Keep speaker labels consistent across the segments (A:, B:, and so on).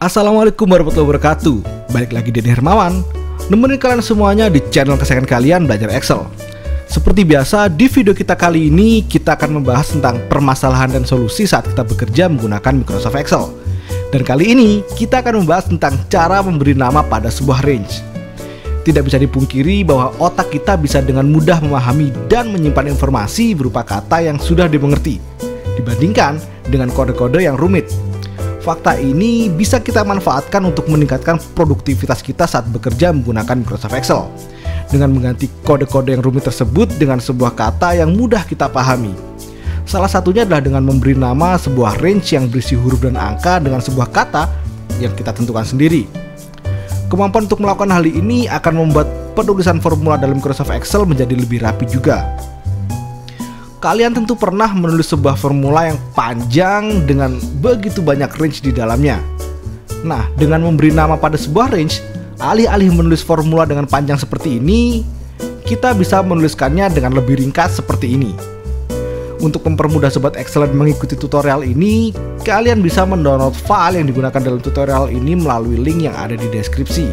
A: Assalamualaikum warahmatullahi wabarakatuh. Balik lagi Denny Hermawan, nemenin kalian semuanya di channel kesayangan kalian, Belajar Excel. Seperti biasa, di video kita kali ini kita akan membahas tentang permasalahan dan solusi saat kita bekerja menggunakan Microsoft Excel. Dan kali ini kita akan membahas tentang cara memberi nama pada sebuah range. Tidak bisa dipungkiri bahwa otak kita bisa dengan mudah memahami dan menyimpan informasi berupa kata yang sudah dimengerti dibandingkan dengan kode-kode yang rumit. Fakta ini bisa kita manfaatkan untuk meningkatkan produktivitas kita saat bekerja menggunakan Microsoft Excel dengan mengganti kode-kode yang rumit tersebut dengan sebuah kata yang mudah kita pahami. Salah satunya adalah dengan memberi nama sebuah range yang berisi huruf dan angka dengan sebuah kata yang kita tentukan sendiri. Kemampuan untuk melakukan hal ini akan membuat penulisan formula dalam Microsoft Excel menjadi lebih rapi juga. Kalian tentu pernah menulis sebuah formula yang panjang dengan begitu banyak range di dalamnya. Nah, dengan memberi nama pada sebuah range, alih-alih menulis formula dengan panjang seperti ini, kita bisa menuliskannya dengan lebih ringkas seperti ini. Untuk mempermudah sobat Excel mengikuti tutorial ini, kalian bisa mendownload file yang digunakan dalam tutorial ini melalui link yang ada di deskripsi.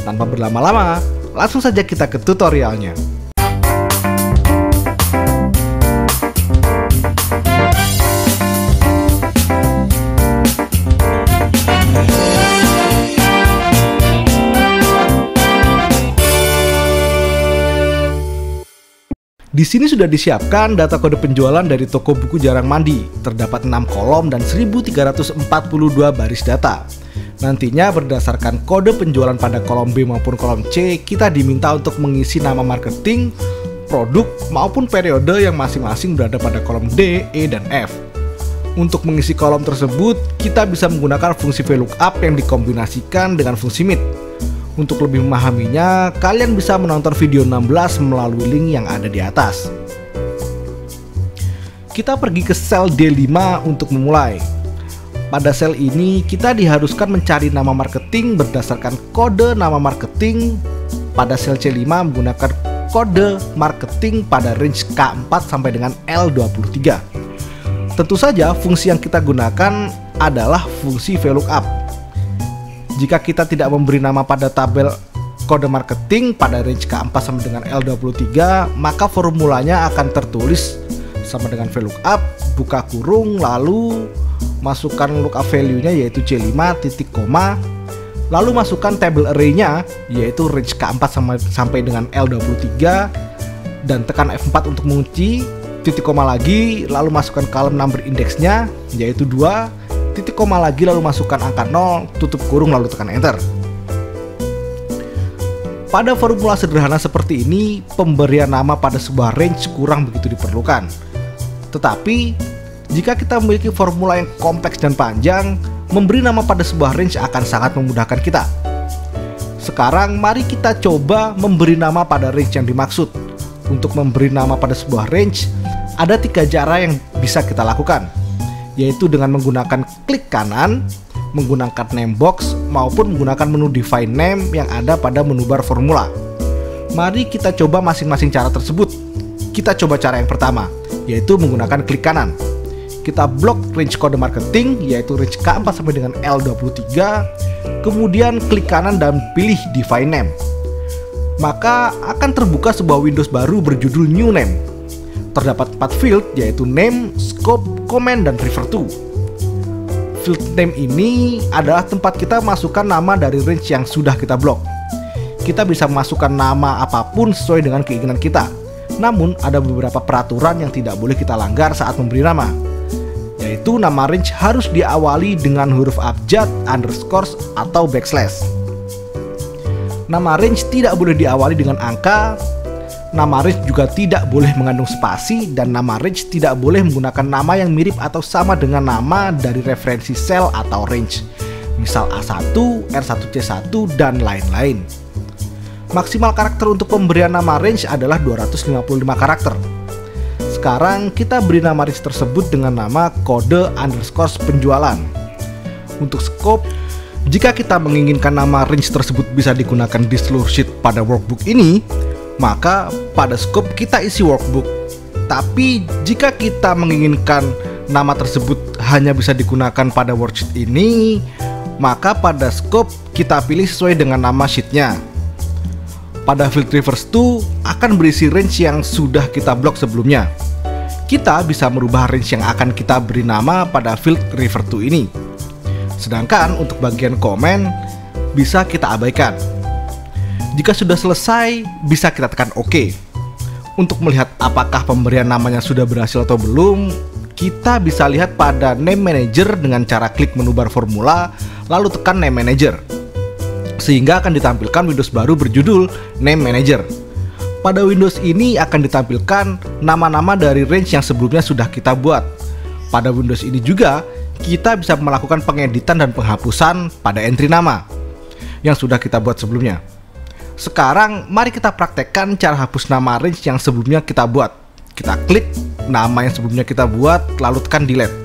A: Tanpa berlama-lama, langsung saja kita ke tutorialnya. Di sini sudah disiapkan data kode penjualan dari toko buku Jarang Mandi. Terdapat 6 kolom dan 1342 baris data. Nantinya berdasarkan kode penjualan pada kolom B maupun kolom C, kita diminta untuk mengisi nama marketing, produk, maupun periode yang masing-masing berada pada kolom D, E, dan F. Untuk mengisi kolom tersebut, kita bisa menggunakan fungsi VLOOKUP yang dikombinasikan dengan fungsi MIT. Untuk lebih memahaminya, kalian bisa menonton video 16 melalui link yang ada di atas. Kita pergi ke sel D5 untuk memulai. Pada sel ini, kita diharuskan mencari nama marketing berdasarkan kode nama marketing. Pada sel C5 menggunakan kode marketing pada range K4 sampai dengan L23. Tentu saja fungsi yang kita gunakan adalah fungsi VLOOKUP. Jika kita tidak memberi nama pada tabel kode marketing pada range K4 sampai dengan L23, maka formulanya akan tertulis sama dengan VLOOKUP, buka kurung, lalu masukkan lookup value-nya yaitu C5, titik koma, lalu masukkan table array-nya yaitu range K4 sampai dengan L23, dan tekan F4 untuk mengunci, titik koma lagi, lalu masukkan column number index-nya yaitu 2, titik koma lagi, lalu masukkan angka 0, tutup kurung, lalu tekan enter. Pada formula sederhana seperti ini, pemberian nama pada sebuah range kurang begitu diperlukan. Tetapi, jika kita memiliki formula yang kompleks dan panjang, memberi nama pada sebuah range akan sangat memudahkan kita. Sekarang, mari kita coba memberi nama pada range yang dimaksud. Untuk memberi nama pada sebuah range, ada 3 cara yang bisa kita lakukan, yaitu dengan menggunakan klik kanan, menggunakan name box, maupun menggunakan menu define name yang ada pada menu bar formula. Mari kita coba masing-masing cara tersebut. Kita coba cara yang pertama, yaitu menggunakan klik kanan. Kita blok range kode marketing, yaitu range K4 sampai dengan L23, kemudian klik kanan dan pilih define name. Maka akan terbuka sebuah Windows baru berjudul new name. Terdapat 4 field, yaitu name, scope, comment, dan refer to. Field name ini adalah tempat kita masukkan nama dari range yang sudah kita blok. Kita bisa masukkan nama apapun sesuai dengan keinginan kita. Namun ada beberapa peraturan yang tidak boleh kita langgar saat memberi nama, yaitu nama range harus diawali dengan huruf abjad, underscore, atau backslash. Nama range tidak boleh diawali dengan angka. Nama range juga tidak boleh mengandung spasi, dan nama range tidak boleh menggunakan nama yang mirip atau sama dengan nama dari referensi sel atau range, misal A1, R1C1, dan lain-lain. Maksimal karakter untuk pemberian nama range adalah 255 karakter. Sekarang kita beri nama range tersebut dengan nama kode underscore penjualan. Untuk scope, jika kita menginginkan nama range tersebut bisa digunakan di seluruh sheet pada workbook ini, maka pada scope kita isi workbook. Tapi jika kita menginginkan nama tersebut hanya bisa digunakan pada worksheet ini, maka pada scope kita pilih sesuai dengan nama sheetnya. Pada field reverse to akan berisi range yang sudah kita blok sebelumnya. Kita bisa merubah range yang akan kita beri nama pada field reverse to ini. Sedangkan untuk bagian komen bisa kita abaikan. Jika sudah selesai, bisa kita tekan OK. Untuk melihat apakah pemberian namanya sudah berhasil atau belum, kita bisa lihat pada Name Manager dengan cara klik menu bar formula, lalu tekan Name Manager. Sehingga akan ditampilkan Windows baru berjudul Name Manager. Pada Windows ini akan ditampilkan nama-nama dari range yang sebelumnya sudah kita buat. Pada Windows ini juga, kita bisa melakukan pengeditan dan penghapusan pada entry nama yang sudah kita buat sebelumnya. Sekarang mari kita praktekkan cara hapus nama range yang sebelumnya kita buat. Kita klik nama yang sebelumnya kita buat, lalu tekan delete.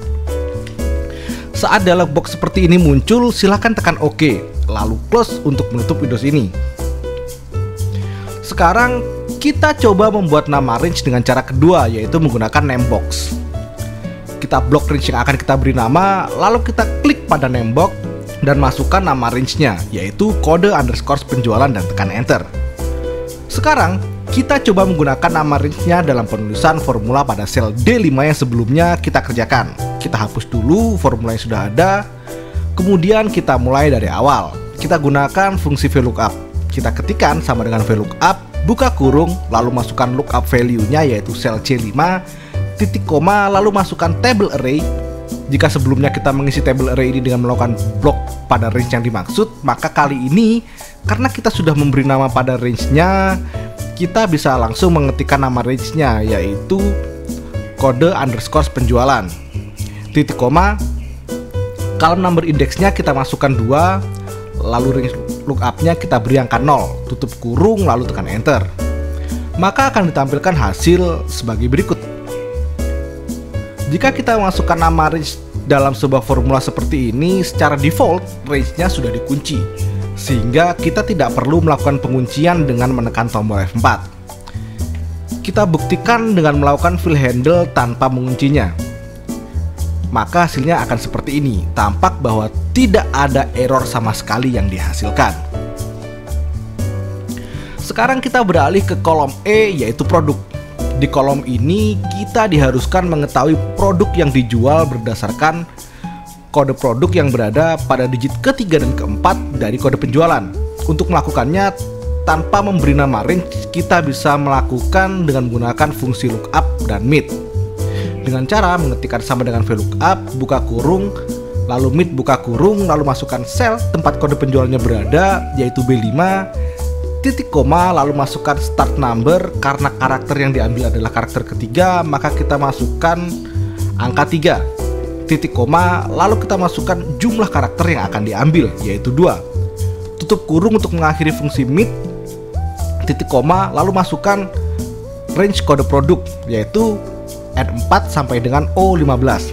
A: Saat dialog box seperti ini muncul, silahkan tekan OK, lalu close untuk menutup Windows ini. Sekarang kita coba membuat nama range dengan cara kedua, yaitu menggunakan name box. Kita blok range yang akan kita beri nama, lalu kita klik pada name box dan masukkan nama range-nya, yaitu kode underscore penjualan dan tekan enter. Sekarang kita coba menggunakan nama range-nya dalam penulisan formula pada sel D5 yang sebelumnya kita kerjakan. Kita hapus dulu formula yang sudah ada, kemudian kita mulai dari awal. Kita gunakan fungsi VLOOKUP. Kita ketikkan sama dengan VLOOKUP, buka kurung, lalu masukkan lookup value-nya yaitu sel C5, titik koma, lalu masukkan table array. Jika sebelumnya kita mengisi table array ini dengan melakukan blok pada range yang dimaksud, maka kali ini karena kita sudah memberi nama pada range-nya, kita bisa langsung mengetikkan nama range-nya, yaitu kode underscore penjualan, titik koma, column number index-nya kita masukkan 2, lalu range lookup-nya kita beri angka 0, tutup kurung, lalu tekan enter. Maka akan ditampilkan hasil sebagai berikut. Jika kita masukkan nama range dalam sebuah formula seperti ini, secara default range-nya sudah dikunci, sehingga kita tidak perlu melakukan penguncian dengan menekan tombol F4. Kita buktikan dengan melakukan fill handle tanpa menguncinya. Maka hasilnya akan seperti ini, tampak bahwa tidak ada error sama sekali yang dihasilkan. Sekarang kita beralih ke kolom E, yaitu produk. Di kolom ini kita diharuskan mengetahui produk yang dijual berdasarkan kode produk yang berada pada digit ketiga dan keempat dari kode penjualan. Untuk melakukannya tanpa memberi nama range, kita bisa melakukan dengan menggunakan fungsi lookup dan meet. Dengan cara mengetikkan sama dengan VLOOKUP, buka kurung, lalu meet buka kurung, lalu masukkan sel tempat kode penjualannya berada, yaitu B5, titik koma, lalu masukkan start number. Karena karakter yang diambil adalah karakter ketiga, maka kita masukkan angka 3, titik koma, lalu kita masukkan jumlah karakter yang akan diambil, yaitu 2, tutup kurung untuk mengakhiri fungsi meet, titik koma, lalu masukkan range kode produk, yaitu N4 sampai dengan O15,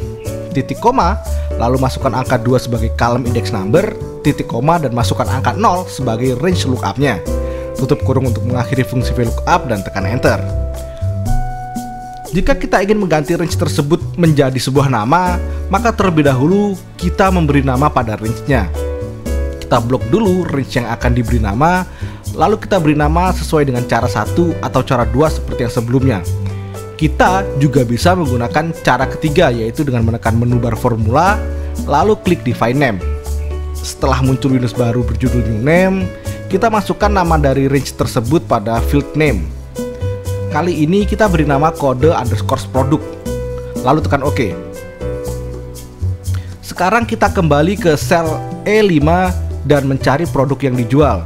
A: titik koma, lalu masukkan angka 2 sebagai column index number, titik koma, dan masukkan angka 0 sebagai range lookup-nya. Tutup kurung untuk mengakhiri fungsi VLOOKUP dan tekan enter. Jika kita ingin mengganti range tersebut menjadi sebuah nama, maka terlebih dahulu kita memberi nama pada range-nya. Kita blok dulu range yang akan diberi nama, lalu kita beri nama sesuai dengan cara 1 atau cara 2 seperti yang sebelumnya. Kita juga bisa menggunakan cara ketiga, yaitu dengan menekan menu bar formula, lalu klik define name. Setelah muncul Windows baru berjudul new name, kita masukkan nama dari range tersebut pada field name. Kali ini kita beri nama kode underscore produk, lalu tekan OK. Sekarang kita kembali ke sel E5 dan mencari produk yang dijual.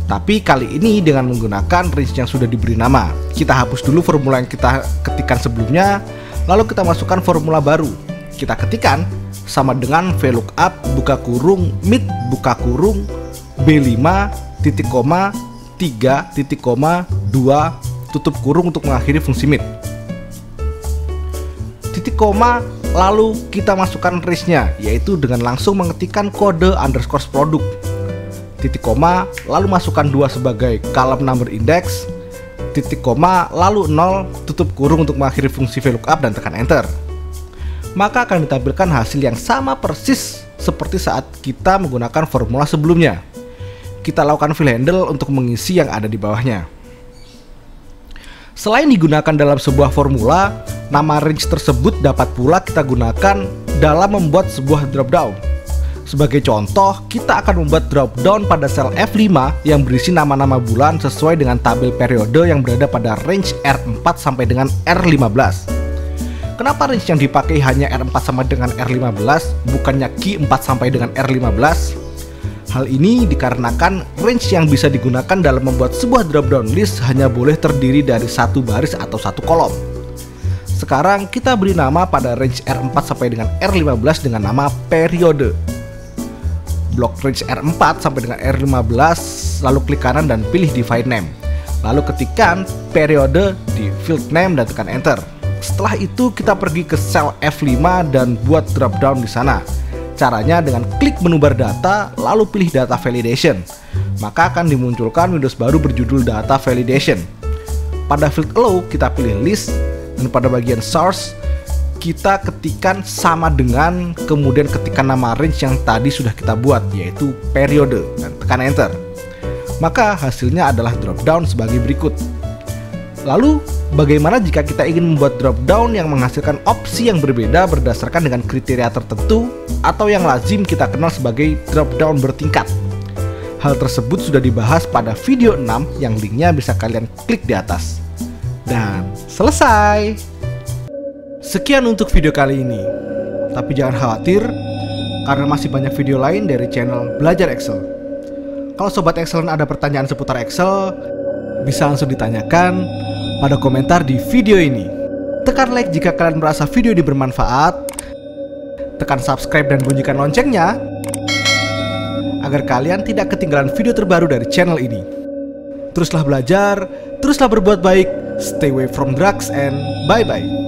A: Tapi kali ini dengan menggunakan range yang sudah diberi nama. Kita hapus dulu formula yang kita ketikkan sebelumnya, lalu kita masukkan formula baru. Kita ketikkan sama dengan VLOOKUP, buka kurung, meet, buka kurung, B5, titik koma, 3, titik koma, 2, tutup kurung untuk mengakhiri fungsi meet. Titik koma, lalu kita masukkan range-nya, yaitu dengan langsung mengetikkan kode underscore produk. Titik koma, lalu masukkan 2 sebagai column number index, titik koma, lalu 0, tutup kurung untuk mengakhiri fungsi VLOOKUP dan tekan enter. Maka akan ditampilkan hasil yang sama persis seperti saat kita menggunakan formula sebelumnya. Kita lakukan fill handle untuk mengisi yang ada di bawahnya. Selain digunakan dalam sebuah formula, nama range tersebut dapat pula kita gunakan dalam membuat sebuah dropdown. Sebagai contoh, kita akan membuat dropdown pada sel F5 yang berisi nama-nama bulan sesuai dengan tabel periode yang berada pada range R4 sampai dengan R15. Kenapa range yang dipakai hanya R4 sampai dengan R15, bukannya Q4 sampai dengan R15? Hal ini dikarenakan range yang bisa digunakan dalam membuat sebuah dropdown list hanya boleh terdiri dari satu baris atau satu kolom. Sekarang kita beri nama pada range R4 sampai dengan R15 dengan nama periode. Blok range R4 sampai dengan R15, lalu klik kanan dan pilih define name. Lalu ketikkan periode di field name dan tekan enter. Setelah itu kita pergi ke sel F5 dan buat dropdown di sana. Caranya dengan klik menu bar data, lalu pilih data validation. Maka akan dimunculkan windows baru berjudul data validation. Pada field allow kita pilih list, dan pada bagian source kita ketikkan sama dengan, kemudian ketikkan nama range yang tadi sudah kita buat, yaitu periode, dan tekan enter. Maka hasilnya adalah dropdown sebagai berikut. Lalu bagaimana jika kita ingin membuat dropdown yang menghasilkan opsi yang berbeda berdasarkan dengan kriteria tertentu atau yang lazim kita kenal sebagai dropdown bertingkat? Hal tersebut sudah dibahas pada video 6 yang linknya bisa kalian klik di atas. Dan selesai. Sekian untuk video kali ini. Tapi jangan khawatir, karena masih banyak video lain dari channel Belajar Excel. Kalau Sobat Excellent ada pertanyaan seputar Excel, bisa langsung ditanyakan pada komentar di video ini. Tekan like jika kalian merasa video ini bermanfaat. Tekan subscribe dan bunyikan loncengnya, agar kalian tidak ketinggalan video terbaru dari channel ini. Teruslah belajar, teruslah berbuat baik, stay away from drugs, and bye-bye.